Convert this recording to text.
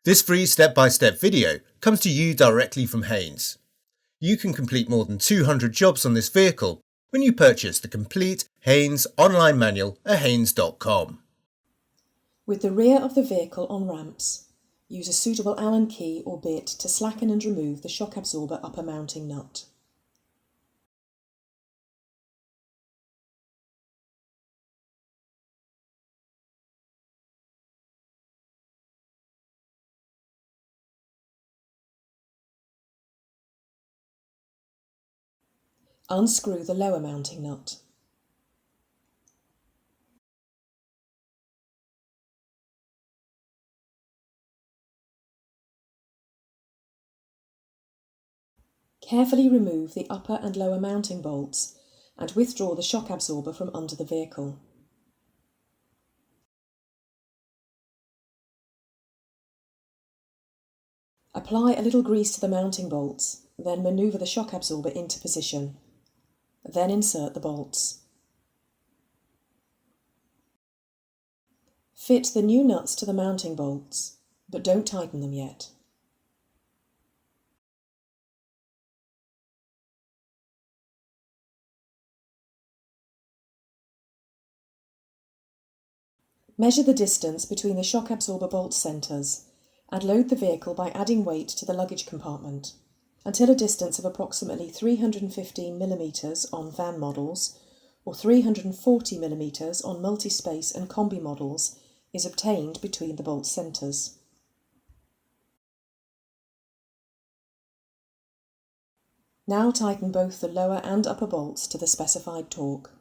This free step-by-step video comes to you directly from Haynes. You can complete more than 200 jobs on this vehicle when you purchase the complete Haynes online manual at haynes.com. With the rear of the vehicle on ramps, use a suitable Allen key or bit to slacken and remove the shock absorber upper mounting nut. Unscrew the lower mounting nut. Carefully remove the upper and lower mounting bolts and withdraw the shock absorber from under the vehicle. Apply a little grease to the mounting bolts, then manoeuvre the shock absorber into position. Then insert the bolts. Fit the new nuts to the mounting bolts, but don't tighten them yet. Measure the distance between the shock absorber bolt centres and load the vehicle by adding weight to the luggage compartment until a distance of approximately 315 mm on van models or 340 mm on Multispace and Combi models is obtained between the bolt centres. Now tighten both the lower and upper bolts to the specified torque.